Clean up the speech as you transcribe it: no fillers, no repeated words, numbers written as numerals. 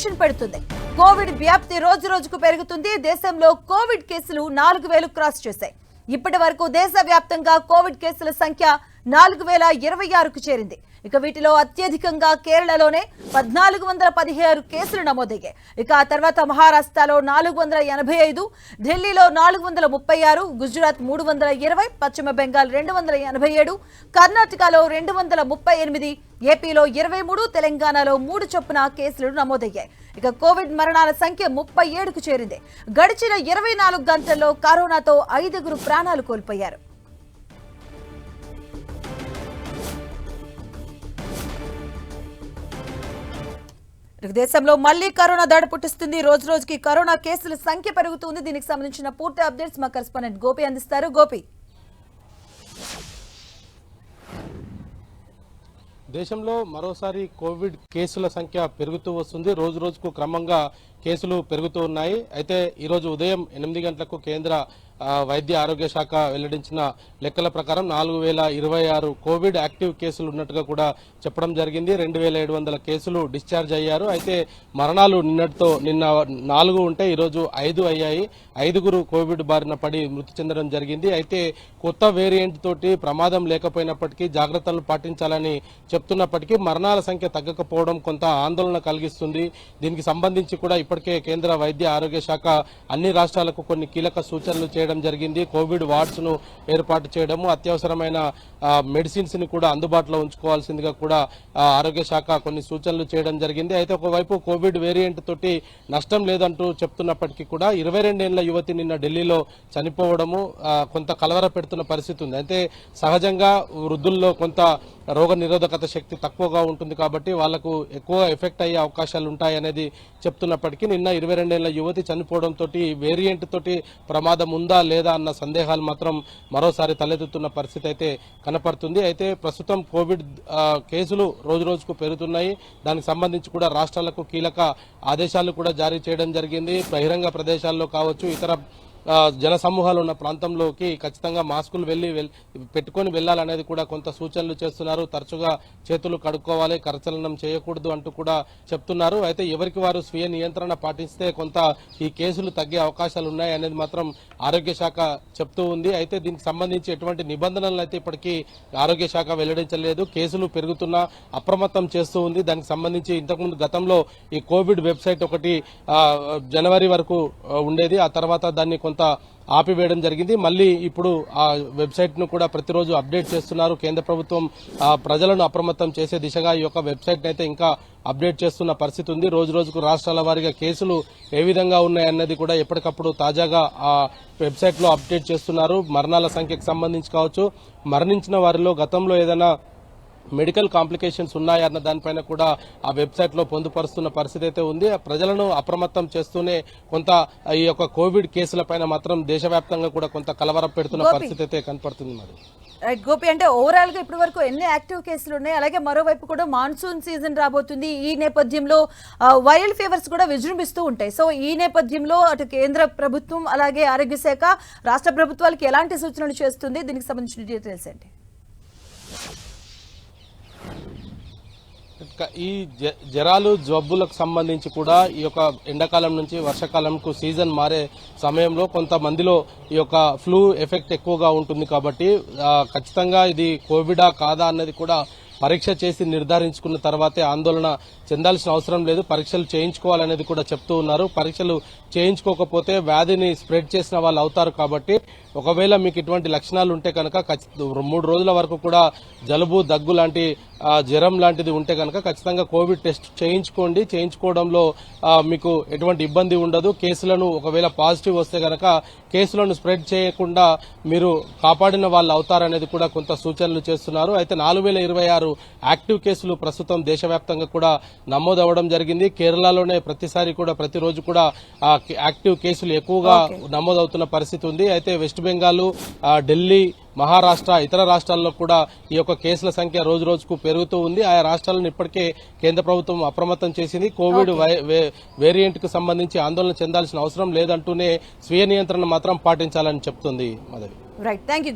Tension పెడుతుంది. Covid వ్యాప్తి రోజు రోజుకు పెరుగుతుంది. దేశంలో కోవిడ్ కేసులు 4000 క్రాస్ చేశాయి. ఇప్పటి వరకు దేశవ్యాప్తంగా కోవిడ్ కేసుల సంఖ్య 4026కు చేరింది. ఇక వీటిలో అత్యధికంగా కేరళలోనే 1416 కేసులు నమోదయ్యాయి. ఇక ఆ తర్వాత మహారాష్ట్రలో 485, ఢిల్లీలో 436, గుజరాత్ 320, పశ్చిమ బెంగాల్ 287, కర్ణాటకలో 238, ఏపీలో 23, తెలంగాణలో 3 చొప్పున కేసులు నమోదయ్యాయి. ఇక కోవిడ్ మరణాల సంఖ్య 37కు చేరింది. గడిచిన 24 గంటల్లో కరోనాతో 5 ప్రాణాలు కోల్పోయారు. దేశంలో మళ్లీ కరోనా దాడి పుట్టిస్తుంది. రోజు రోజుకి కరోనా కేసుల సంఖ్య పెరుగుతుంది. దీనికి సంబంధించిన పూర్తి అప్డేట్స్ మా కరెస్పాండెంట్ గోపి అందిస్తారు. గోపి, దేశంలో మరోసారి కోవిడ్ కేసుల సంఖ్య పెరుగుతూ వస్తుంది. రోజు రోజుకు క్రమంగా కేసులు పెరుగుతూ ఉన్నాయి. అయితే ఈరోజు ఉదయం 8 గంటలకు కేంద్ర వైద్య ఆరోగ్య శాఖ వెల్లడించిన లెక్కల ప్రకారం 4026 కోవిడ్ యాక్టివ్ కేసులు ఉన్నట్టుగా కూడా చెప్పడం జరిగింది. 2700 కేసులు డిశ్చార్జ్ అయ్యారు. అయితే మరణాలు నిన్న 4 ఉంటే ఈరోజు 5 అయ్యాయి. 5 కోవిడ్ బారిన పడి మృతి చెందడం జరిగింది. అయితే కొత్త వేరియంట్ తోటి ప్రమాదం లేకపోయినప్పటికీ జాగ్రత్తలు పాటించాలని చెప్తున్నప్పటికీ మరణాల సంఖ్య తగ్గకపోవడం కొంత ఆందోళన కలిగిస్తుంది. దీనికి సంబంధించి కూడా ఇప్పటికే కేంద్ర వైద్య ఆరోగ్య శాఖ అన్ని రాష్ట్రాలకు కొన్ని కీలక సూచనలు చేయడం జరిగింది. కోవిడ్ వార్డ్స్ ను ఏర్పాటు చేయడము, అత్యవసరమైన మెడిసిన్స్ ని కూడా అందుబాటులో ఉంచుకోవాల్సిందిగా కూడా ఆరోగ్య శాఖ కొన్ని సూచనలు చేయడం జరిగింది. అయితే ఒకవైపు కోవిడ్ వేరియంట్ తోటి నష్టం లేదంటూ చెప్తున్నప్పటికీ కూడా 22 ఏళ్ల యువతి నిన్న ఢిల్లీలో చనిపోవడము కొంత కలవర పెడుతున్న పరిస్థితి ఉంది. అయితే సహజంగా వృద్ధుల్లో కొంత రోగ నిరోధకత శక్తి తక్కువగా ఉంటుంది కాబట్టి వాళ్లకు ఎక్కువ ఎఫెక్ట్ అయ్యే అవకాశాలు ఉంటాయి అనేది చెప్తున్నప్పటికీ నిన్న 22 ఏళ్ల యువతి చనిపోవడంతో వేరియంట్ తోటి ప్రమాదం ఉందా లేదా అన్న సందేహాలు మాత్రం మరోసారి తలెత్తుతున్న పరిస్థితి అయితే కనపడుతుంది. అయితే ప్రస్తుతం కోవిడ్ కేసులు రోజు రోజుకు పెరుగుతున్నాయి. దానికి సంబంధించి కూడా రాష్ట్రాలకు కీలక ఆదేశాలు కూడా జారీ చేయడం జరిగింది. బహిరంగ ప్రదేశాల్లో కావచ్చు, ఇతర జన సమూహాలు ఉన్న ప్రాంతంలోకి ఖచ్చితంగా మాస్కులు పెట్టుకొని వెళ్లాలనేది కూడా కొంత సూచనలు చేస్తున్నారు. తరచుగా చేతులు కడుక్కోవాలి, కరచలనం చేయకూడదు అంటూ కూడా చెప్తున్నారు. అయితే ఎవరికి వారు స్వీయ నియంత్రణ పాటిస్తే కొంత ఈ కేసులు తగ్గే అవకాశాలు ఉన్నాయి అనేది మాత్రం ఆరోగ్య శాఖ చెప్తూ ఉంది. అయితే దీనికి సంబంధించి ఎటువంటి నిబంధనలు అయితే ఇప్పటికీ ఆరోగ్య శాఖ వెల్లడించలేదు. కేసులు పెరుగుతున్నా అప్రమత్తం చేస్తూ ఉంది. దానికి సంబంధించి ఇంతకుముందు గతంలో ఈ కోవిడ్ వెబ్సైట్ ఒకటి జనవరి వరకు ఉండేది. ఆ తర్వాత దాన్ని కొంత ఆపివేయడం జరిగింది. మళ్ళీ ఇప్పుడు ఆ వెబ్సైట్ ను కూడా ప్రతిరోజు అప్డేట్ చేస్తున్నారు. కేంద్ర ప్రభుత్వం ప్రజలను అప్రమత్తం చేసే దిశగా ఈ యొక్క వెబ్సైట్ అయితే ఇంకా అప్డేట్ చేస్తున్న పరిస్థితి ఉంది. రోజు రోజుకు రాష్ట్రాల వారీగా కేసులు ఏ విధంగా ఉన్నాయన్నది కూడా ఎప్పటికప్పుడు తాజాగా ఆ వెబ్సైట్ లో అప్డేట్ చేస్తున్నారు. మరణాల సంఖ్యకు సంబంధించి కావచ్చు, మరణించిన వారిలో గతంలో ఏదైనా మెడికల్ కాంప్లికేషన్స్ ఉన్నాయన్న దానిపైన కూడా ఆ వెబ్సైట్ లో పొందుపరుస్తున్న పరిస్థితి అయితే ఉంది. ప్రజలను అప్రమత్తం చేస్తూనే కొంత ఈ యొక్క కోవిడ్ కేసులపైన మాత్రం దేశవ్యాప్తంగా కూడా కొంత కలవరం పెడుతున్న పరిస్థితి అయితే కనపడుతుంది. మరి రైట్ గోపి, అంటే ఓవరాల్ గా ఇప్పటి వరకు ఎన్ని యాక్టివ్ కేసులు ఉన్నాయి, అలాగే మరోవైపు కూడా మాన్సూన్ సీజన్ రాబోతుంది. ఈ నేపథ్యంలో వైరల్ ఫీవర్స్ కూడా విజృంభిస్తూ ఉంటాయి. సో ఈ నేపథ్యంలో అటు కేంద్ర ప్రభుత్వం అలాగే ఆరోగ్య శాఖ రాష్ట్ర ప్రభుత్వాలకు ఎలాంటి సూచనలు చేస్తుంది, దీనికి సంబంధించిన డీటెయిల్స్ ఏంటి? ఈ జ్వరాలు జబ్బులకు సంబంధించి కూడా ఈ యొక్క ఎండాకాలం నుంచి వర్షాకాలంకు సీజన్ మారే సమయంలో కొంతమందిలో ఈ యొక్క ఫ్లూ ఎఫెక్ట్ ఎక్కువగా ఉంటుంది. కాబట్టి ఖచ్చితంగా ఇది కోవిడా కాదా అన్నది కూడా పరీక్ష చేసి నిర్ధారించుకున్న తర్వాతే ఆందోళన చెందాల్సిన అవసరం లేదు. పరీక్షలు చేయించుకోవాలనేది కూడా చెప్తూ ఉన్నారు. పరీక్షలు చేయించుకోకపోతే వ్యాధిని స్ప్రెడ్ చేసిన వాళ్ళు అవుతారు. కాబట్టి ఒకవేళ మీకు ఇటువంటి లక్షణాలు ఉంటే కనుక 3 రోజుల వరకు కూడా జలుబు, దగ్గు లాంటి జ్వరం లాంటిది ఉంటే కనుక ఖచ్చితంగా కోవిడ్ టెస్ట్ చేయించుకోండి. చేయించుకోవడంలో మీకు ఎటువంటి ఇబ్బంది ఉండదు. కేసులను ఒకవేళ పాజిటివ్ వస్తే కనుక కేసులను స్ప్రెడ్ చేయకుండా మీరు కాపాడిన వాళ్ళు అవుతారనేది కూడా కొంత సూచనలు చేస్తున్నారు. అయితే 4026 యాక్టివ్ కేసులు ప్రస్తుతం దేశవ్యాప్తంగా కూడా నమోదవడం జరిగింది. కేరళలోనే ప్రతిరోజు కూడా యాక్టివ్ కేసులు ఎక్కువగా నమోదవుతున్న పరిస్థితి ఉంది. అయితే వెస్ట్ బెంగాల్, ఢిల్లీ, మహారాష్ట్ర, ఇతర రాష్ట్రాల్లో కూడా ఈ యొక్క కేసుల సంఖ్య రోజు రోజుకు పెరుగుతూ ఉంది. ఆయా రాష్ట్రాలను ఇప్పటికే కేంద్ర ప్రభుత్వం అప్రమత్తం చేసింది. కోవిడ్ వేరియంట్ కు సంబంధించి ఆందోళన చెందాల్సిన అవసరం లేదంటూనే స్వీయ నియంత్రణ మాత్రం పాటించాలని చెప్తుంది. Right, thank you.